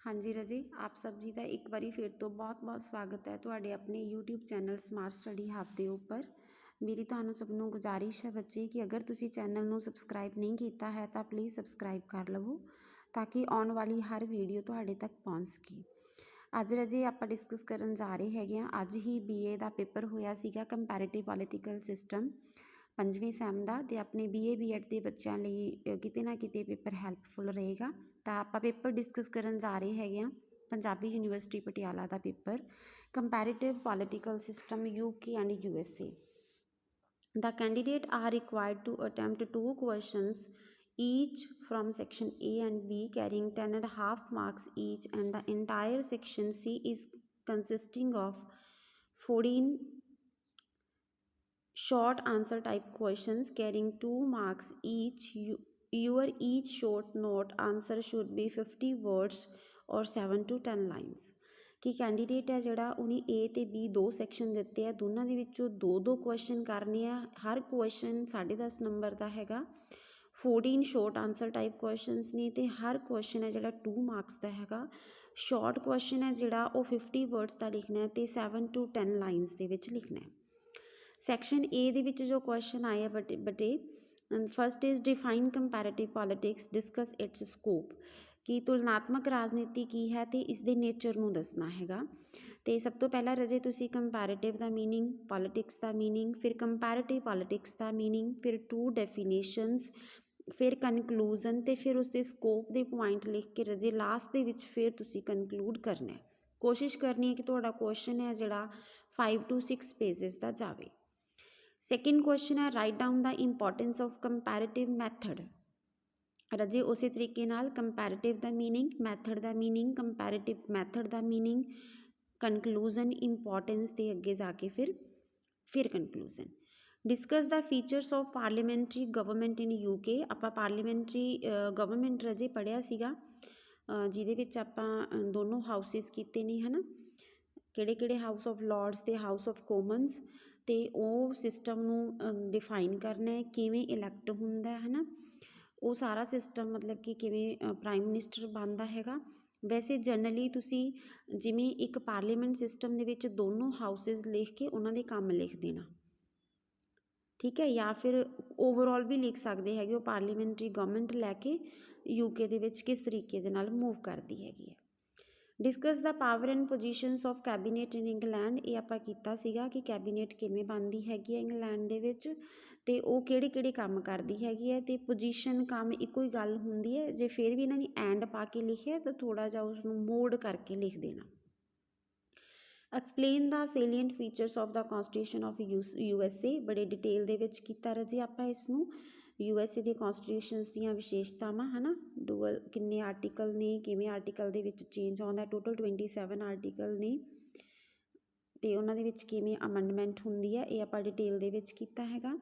हाँ जी राजे, आप सब जी का एक बारी फिर तो बहुत बहुत स्वागत है तुहाडे अपने YouTube channel smart study hub के उपर। मेरी तुहानू सबनों गुजारिश है बच्चे कि अगर तुसी चैनल नू सबसक्राइब नहीं किया है तो प्लीज़ सबसक्राइब कर लवो ताकि आने वाली हर वीडियो तुहाडे तक पहुँच सके। अज राजे आप डिस्कस करन जा रहे हैं, अज ही BA का पेपर होया सीगा कंपैरेटिव पॉलिटिकल सिस्टम 5वीं सैम का, तो अपने BA BEd के बच्चों लिए किते ना किते पेपर हैल्पफुल रहेगा। तो आप पेपर डिस्कस करन जा रहे हैं पंजाबी यूनिवर्सिटी पटियाला का paper comparative political system UK and USA। The candidate are required to attempt 2 questions each from section A and B carrying 10.5 marks each, and the entire section C is consisting of 14 short answer type questions carrying 2 marks each. Your each short note answer should be 50 words or 7 to 10 lines। कि candidate है जोड़ा उन्हें A तो B दो section दिते हैं, दोनों के विचों दो क्वेश्चन करने हैं। हर क्वेश्चन 10.5 नंबर का हैगा। 14 शॉर्ट आंसर टाइप क्वेश्चनस ने, तो हर क्वेश्चन है जोड़ा 2 मार्क्स का हैगा। शॉर्ट क्वेश्चन है जोड़ा वो 50 वर्ड्स का लिखना है, तो 7 to 10 लाइन्स के विच लिखना है। सैक्शन ए दे विच जो क्वेश्चन आए बटे first is define comparative politics, discuss it's scope. कि तुलनात्मक राजनीति की है तो इसके नेचर नूं दसना हैगा। तो सब तो पहला रजे तुसी कंपैरेटिव का मीनिंग, पॉलिटिक्स का मीनिंग, फिर कंपैरेटिव पॉलिटिक्स का मीनिंग, फिर 2 डेफिनेशनस, फिर कनकलूजन, तो फिर उसके स्कोप के पॉइंट लिख के रजे लास्ट के विच फिर तुसी कनकलूड करना है। कोशिश करनी है कि तुहाडा क्वेश्चन है जोड़ा 5 to 6 पेजिज का जाए। सैकेंड क्वेश्चन है write down the importance of comparative method. रजे उस तरीके नाल कंपैरेटिव दा मीनिंग, मैथड दा मीनिंग, कंपैरेटिव मैथड दा मीनिंग, कनकलूजन, इंपॉर्टेंस ते अगे जाके फिर conclusion. Discuss the features of parliamentary government in UK। आप पार्लीमेंटरी गवर्नमेंट रजे पढ़िया सीगा, जिहदे विच आपां दोनों हाउसिस कीते ने, है ना, किहड़े हाउस ऑफ लॉर्ड्स ते हाउस ऑफ कॉमन्स, तो वो सिस्टम नूं डिफाइन करना है, किवें इलैक्ट हुंदा है ना, वो सारा सिस्टम मतलब कि किवें प्राइम मिनिस्टर बनता हैगा। वैसे जनरली तुसी जिवें एक पार्लीमेंट सिस्टम दे विच दोनों हाउसिस लिख के उन्हां दे काम लिख देना, ठीक है, या फिर ओवरऑल भी लिख सकते हैं वो पार्लीमेंटरी गवर्नमेंट लैके UK दे विच किस तरीके दे नाल मूव करती हैगी है। Discuss the power and positions of cabinet in England. ये आपां कीता सीगा कि कैबीनेट किवें बनदी हैगी है इंग्लैंड दे विच, ते वो किहड़े काम करदी हैगी है, ते पोजीशन काम इक्को ही गल हुंदी है। जे फिर भी इन्हां ने एंड पा के लिखिया तो थोड़ा जिहा उसनूं मोड करके लिख देना। Explain the salient features of the constitution of USA। बड़े डिटेल दे विच कीता रजी आपां इसनूं। USA के कॉन्स्टिट्यूशनस दीयां विशेषतावां, है ना, डुअल किन्ने आर्टिकल ने, किवें आर्टिकल दे विच चेंज आउंदा, टोटल 27 आर्टिकल ने, तो उन्हां दे विच किवें अमेंडमेंट हुंदी है, ये आपां डिटेल दे विच कीता हैगा।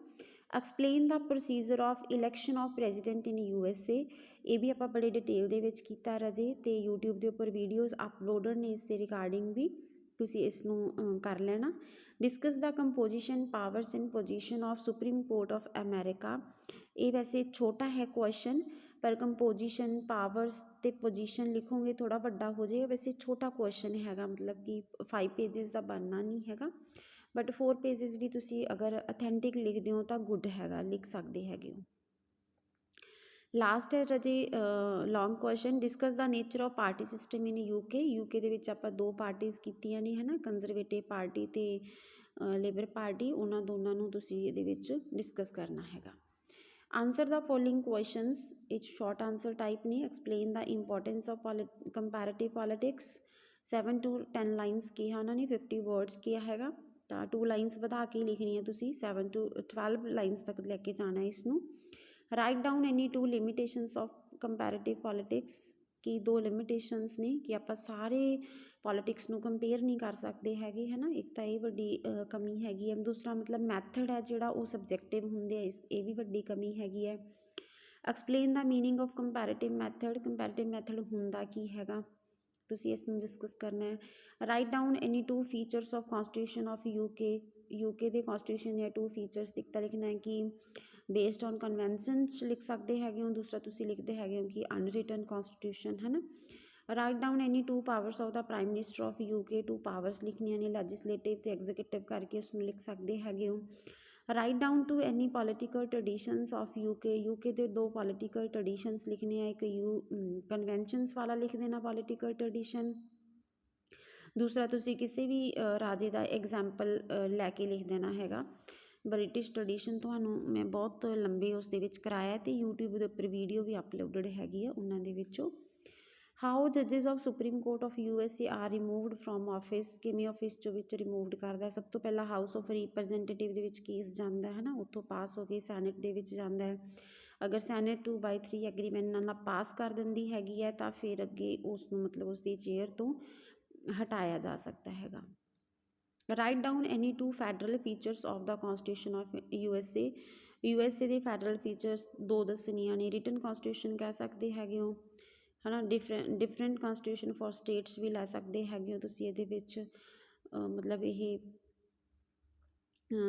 Explain the procedure of election of president in USA। ये भी आपां बड़े डिटेल दे विच कीता रजे, तो यूट्यूब के उपर वीडियोज़ अपलोडड ने इसके रिगार्डिंग भी, तुसी इसनूं कर लेना। Discuss the composition, powers and position of supreme court of America. ये वैसे छोटा है क्वेश्चन, पर कंपोजिशन, पावर्स ते पोजीशन लिखोगे थोड़ा वड्डा हो जाएगा। वैसे छोटा क्वेश्चन हैगा, मतलब कि 5 पेजिज का बनना नहीं हैगा, बट 4 पेजिज भी तुसी अगर अथेंटिक लिखते हो तो गुड हैगा, लिख सकते हैगे हो। लास्ट है रजे long question. Discuss the nature of party system in UK दे विच आपां 2 पार्टीज़ कीतियां ने, है ना, कंजरवेटिव पार्टी ते लेबर पार्टी, उन्हां दोनों नूं तुसीं इहदे विच डिस्कस करना हैगा। आंसर द फॉलोइंग क्वेश्चनस, इच शॉर्ट आंसर टाइप ने। Explain the importance of comparative politics, 7 to 10 lines कहा उन्होंने, 50 वर्ड्स किया हैगा, तो 2 लाइन्स वधा के लिखनी है तुसीं, 7 to 12 लाइन्स तक लैके जाना है इसनूं। Write down any 2 limitations of comparative politics. की 2 लिमिटेशनस ने कि आप सारे पॉलिटिक्स नूं कंपेयर नहीं कर सकते हैगे, है ना, एक तो ये वड्डी कमी हैगी है। दूसरा मतलब मैथड है जिहड़ा वो सबजैक्टिव हुंदे, ये भी वड्डी कमी हैगी है। Explain the meaning of comparative method हुंदा की हैगा, तुसीं इसनूं डिस्कस करना है। Write down any 2 features of constitution of UK के कॉन्स्टिट्यूशन या 2 फीचर्स दिखता लिखना है कि बेस्ड ऑन कन्वेंशन लिख सकते हैं हो, दूसरा तुसीं लिखते हैं कि अनरिटन कॉन्स्टिट्यूशन, है ना। Write down any 2 powers of the prime minister of UK, 2 powers ਲਿਖਣੀਆਂ ਨੇ, ਲੈਜਿਸਲੇਟਿਵ ਤੇ ਐਗਜ਼ੀਕਿਊਟਿਵ ਕਰਕੇ ਉਸਨੂੰ ਲਿਖ ਸਕਦੇ ਹੈਗੇ ਹੋ। Write down two any political traditions of UK ਦੇ 2 ਪੋਲੀਟੀਕਲ ਟਰਡੀਸ਼ਨਸ ਲਿਖਣੇ ਆ, ਇੱਕ ਕਨਵੈਨਸ਼ਨਸ ਵਾਲਾ ਲਿਖ ਦੇਣਾ ਪੋਲੀਟੀਕਲ ਟਰਡੀਸ਼ਨ, ਦੂਸਰਾ ਤੁਸੀਂ ਕਿਸੇ ਵੀ ਰਾਜੇ ਦਾ ਐਗਜ਼ਾਮਪਲ ਲੈ ਕੇ ਲਿਖ ਦੇਣਾ ਹੈਗਾ। ਬ੍ਰਿਟਿਸ਼ ਟਰਡੀਸ਼ਨ ਤੁਹਾਨੂੰ ਮੈਂ ਬਹੁਤ ਲੰਬੇ ਉਸ ਦੇ ਵਿੱਚ ਕਰਾਇਆ ਅਤੇ YouTube ਦੇ ਉੱਪਰ ਵੀਡੀਓ ਵੀ ਅਪਲੋਡਡ ਹੈਗੀ ਆ ਉਹਨਾਂ ਦੇ ਵਿੱਚੋਂ। ਹਾਊ ਜੱਜਿਸ of supreme court of USA are removed from office, ਕਿਵੇਂ ਆਫਿਸ ਚੋਂ ਵਿੱਚ ਰਿਮੂਵਡ ਕਰਦਾ। ਸਭ ਤੋਂ ਪਹਿਲਾਂ ਹਾਊਸ ਆਫ ਰਿਪਰੈਜ਼ੈਂਟੇਟਿਵ ਦੇ ਵਿੱਚ ਕੇਸ ਜਾਂਦਾ ਹੈ ਨਾ, ਉੱਥੋਂ ਪਾਸ ਹੋ ਕੇ ਸੈਨੇਟ ਦੇ ਵਿੱਚ ਜਾਂਦਾ ਹੈ। ਅਗਰ ਸੈਨੇਟ 2/3 ਐਗਰੀਮੈਂਟ ਨਾਲ ਪਾਸ ਕਰ ਦਿੰਦੀ ਹੈਗੀ ਹੈ ਤਾਂ ਫਿਰ ਅੱਗੇ ਉਸ ਨੂੰ ਮਤਲਬ ਉਸ ਦੀ ਚੇਅਰ ਤੋਂ ਹਟਾਇਆ ਜਾ ਸਕਦਾ ਹੈਗਾ। Write down any 2 federal features of the constitution of USA ਦੇ ਫੈਡਰਲ ਫੀਚਰਸ 2 ਦੱਸਣੀਆਂ ਨੇ। ਰਿਟਨ ਕੌਂਸਟੀਟਿਊਸ਼ਨ ਕਹਿ ਸਕਦੇ ਹੈਗੇ ਹੋ ਹੈ ਨਾ, ਡਿਫਰੈਂਟ ਕੌਂਸਟੀਟਿਊਸ਼ਨ ਫॉर ਸਟੇਟਸ ਵੀ ਲੈ ਸਕਦੇ ਹੈਗੇ ਹੋ ਤੁਸੀਂ ਇਹਦੇ ਵਿੱਚ, ਮਤਲਬ ਇਹ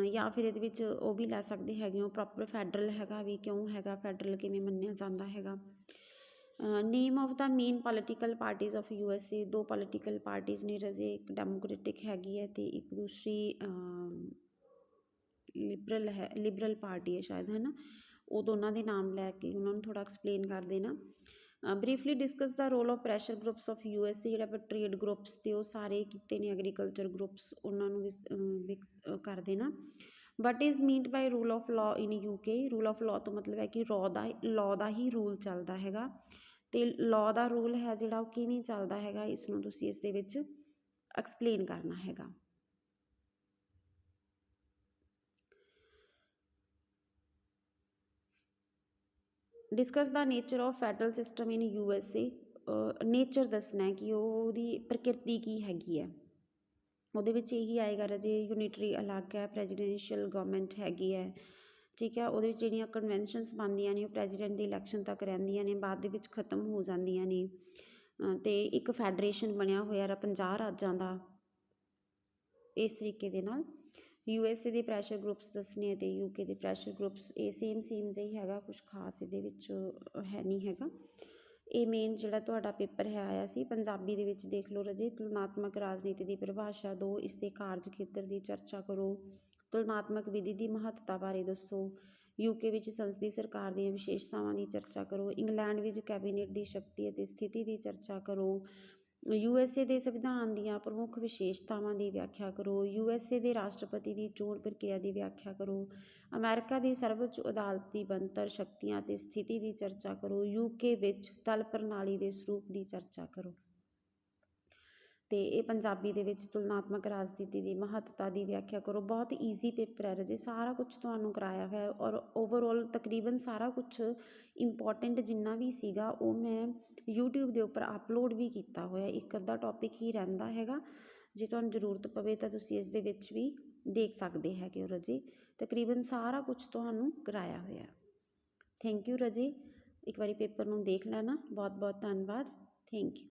ਜਾਂ ਫਿਰ ਇਹਦੇ ਵਿੱਚ ਉਹ ਵੀ ਲੈ ਸਕਦੇ ਹੈਗੇ ਹੋ ਪ੍ਰੋਪਰ ਫੈਡਰਲ ਹੈਗਾ ਵੀ ਕਿਉਂ ਹੈਗਾ, ਫੈਡਰਲ ਕਿਵੇਂ ਮੰਨਿਆ ਜਾਂਦਾ ਹੈਗਾ। Name of the main political parties of USA, 2 political parties ਨੇ ਰਜੇ, ਇੱਕ ਡੈਮੋਕ੍ਰੇਟਿਕ ਹੈਗੀ ਹੈ ਅਤੇ ਇੱਕ ਦੂਸਰੀ ਲਿਬਰਲ ਪਾਰਟੀ ਹੈ ਸ਼ਾਇਦ, ਹੈ ਨਾ। ਉਹ ਦੋਨਾਂ ਦੇ ਨਾਮ ਲੈ ਕੇ ਉਹਨਾਂ ਨੂੰ ਥੋੜ੍ਹਾ ਐਕਸਪਲੇਨ ਕਰ ਦੇਣਾ। Briefly discuss the role of pressure groups of USA, ਜਿਹੜਾ ਆਪਾਂ ਟ੍ਰੇਡ ਗਰੁੱਪਸ ਤੇ ਉਹ ਸਾਰੇ ਕੀਤੇ ਨੇ, ਐਗਰੀਕਲਚਰ ਗਰੁੱਪਸ ਉਹਨਾਂ ਨੂੰ ਵਿਕਸ ਕਰ ਦੇਣਾ। What is meant by rule of law in UK, rule of law ਤੋਂ ਮਤਲਬ ਹੈ ਕਿ ਲਾਅ ਦਾ ਹੀ ਰੂਲ ਚੱਲਦਾ ਹੈਗਾ ਅਤੇ ਲਾਅ ਦਾ ਰੂਲ ਹੈ ਜਿਹੜਾ ਉਹ ਕਿਵੇਂ ਚੱਲਦਾ ਹੈਗਾ, ਇਸ ਨੂੰ ਤੁਸੀਂ ਇਸ ਦੇ ਵਿੱਚ ਐਕਸਪਲੇਨ ਕਰਨਾ ਹੈਗਾ। Discuss the nature of federal system in USA, nature ਦੱਸਣਾ ਹੈ ਕਿ ਉਹਦੀ ਪ੍ਰਕਿਰਤੀ ਕੀ ਹੈਗੀ ਹੈ। ਉਹਦੇ ਵਿੱਚ ਇਹੀ ਆਏਗਾ ਰਾਜੇ, ਯੂਨਿਟਰੀ ਅਲੱਗ ਹੈ, ਪ੍ਰੈਜ਼ੀਡੈਂਸ਼ੀਅਲ ਗਵਰਨਮੈਂਟ ਹੈਗੀ ਹੈ, ਠੀਕ ਹੈ। ਉਹਦੇ ਵਿੱਚ ਜਿਹੜੀਆਂ ਕਨਵੈਨਸ਼ਨਸ ਬਣਦੀਆਂ ਨੇ ਉਹ ਪ੍ਰੈਜ਼ੀਡੈਂਟ ਦੀ ਇਲੈਕਸ਼ਨ ਤੱਕ ਰਹਿੰਦੀਆਂ ਨੇ, ਬਾਅਦ ਦੇ ਵਿੱਚ ਖ਼ਤਮ ਹੋ ਜਾਂਦੀਆਂ ਨੇ, ਅਤੇ ਇੱਕ ਫੈਡਰੇਸ਼ਨ ਬਣਿਆ ਹੋਇਆ 50 ਰਾਜਾਂ ਦਾ। ਇਸ ਤਰੀਕੇ ਦੇ ਨਾਲ USA ਦੇ ਪ੍ਰੈਸ਼ਰ ਗਰੁੱਪਸ ਦੱਸਣੇ ਅਤੇ UK ਦੇ ਪ੍ਰੈਸ਼ਰ ਗਰੁੱਪਸ, ਇਹ ਸੇਮ ਜਿਹਾ ਹੀ ਹੈਗਾ, ਕੁਛ ਖਾਸ ਇਹਦੇ ਵਿੱਚ ਹੈ ਨਹੀਂ ਹੈਗਾ। ਇਹ ਮੇਨ ਜਿਹੜਾ ਤੁਹਾਡਾ ਪੇਪਰ ਹੈ ਆਇਆ ਸੀ ਪੰਜਾਬੀ ਦੇ ਵਿੱਚ, ਦੇਖ ਲਓ ਰਾਜੇ। ਤੁਲਨਾਤਮਕ ਰਾਜਨੀਤੀ ਦੀ ਪਰਿਭਾਸ਼ਾ ਦਿਓ, ਇਸ ਦੇ ਕਾਰਜ ਖੇਤਰ ਦੀ ਚਰਚਾ ਕਰੋ, ਤੁਲਨਾਤਮਕ ਵਿਧੀ ਦੀ ਮਹੱਤਤਾ ਬਾਰੇ ਦੱਸੋ, UK ਵਿੱਚ ਸੰਸਦੀ ਸਰਕਾਰ ਦੀਆਂ ਵਿਸ਼ੇਸ਼ਤਾਵਾਂ ਦੀ ਚਰਚਾ ਕਰੋ, ਇੰਗਲੈਂਡ ਵਿੱਚ ਕੈਬਨਿਟ ਦੀ ਸ਼ਕਤੀ ਅਤੇ ਸਥਿਤੀ ਦੀ ਚਰਚਾ ਕਰੋ, USA ਦੇ ਸੰਵਿਧਾਨ ਦੀਆਂ ਪ੍ਰਮੁੱਖ ਵਿਸ਼ੇਸ਼ਤਾਵਾਂ ਦੀ ਵਿਆਖਿਆ ਕਰੋ, USA ਦੇ ਰਾਸ਼ਟਰਪਤੀ ਦੀ ਚੋਣ ਪ੍ਰਕਿਰਿਆ ਦੀ ਵਿਆਖਿਆ ਕਰੋ, ਅਮਰੀਕਾ ਦੀ ਸਰਵਉੱਚ ਅਦਾਲਤ ਦੀ ਬਣਤਰ, ਸ਼ਕਤੀਆਂ ਅਤੇ ਸਥਿਤੀ ਦੀ ਚਰਚਾ ਕਰੋ, UK ਵਿੱਚ ਦਲ ਪ੍ਰਣਾਲੀ ਦੇ ਸਰੂਪ ਦੀ ਚਰਚਾ ਕਰੋ। ਅਤੇ ਇਹ ਪੰਜਾਬੀ ਦੇ ਵਿੱਚ ਤੁਲਨਾਤਮਕ ਰਾਜਨੀਤੀ ਦੀ ਮਹੱਤਤਾ ਦੀ ਵਿਆਖਿਆ ਕਰੋ। ਬਹੁਤ ਈਜ਼ੀ ਪੇਪਰ ਹੈ ਰਾਜੇ, ਸਾਰਾ ਕੁਛ ਤੁਹਾਨੂੰ ਕਰਾਇਆ ਹੋਇਆ ਔਰ ਓਵਰਆਲ ਤਕਰੀਬਨ ਸਾਰਾ ਕੁਛ ਇੰਪੋਰਟੈਂਟ ਜਿੰਨਾ ਵੀ ਸੀਗਾ ਉਹ ਮੈਂ YouTube ਦੇ ਉੱਪਰ ਅਪਲੋਡ ਵੀ ਕੀਤਾ ਹੋਇਆ। ਇੱਕ ਅੱਧਾ ਟੌਪਿਕ ਹੀ ਰਹਿੰਦਾ ਹੈਗਾ, ਜੇ ਤੁਹਾਨੂੰ ਜ਼ਰੂਰਤ ਪਵੇ ਤਾਂ ਤੁਸੀਂ ਇਸ ਦੇ ਵਿੱਚ ਵੀ ਦੇਖ ਸਕਦੇ ਹੈਗੇ ਹੋ ਰਾਜੇ। ਤਕਰੀਬਨ ਸਾਰਾ ਕੁਛ ਤੁਹਾਨੂੰ ਕਰਾਇਆ ਹੋਇਆ। ਥੈਂਕ ਯੂ ਰਾਜੇ, ਇੱਕ ਵਾਰੀ ਪੇਪਰ ਨੂੰ ਦੇਖ ਲੈਣਾ। ਬਹੁਤ ਬਹੁਤ ਧੰਨਵਾਦ, ਥੈਂਕ ਯੂ।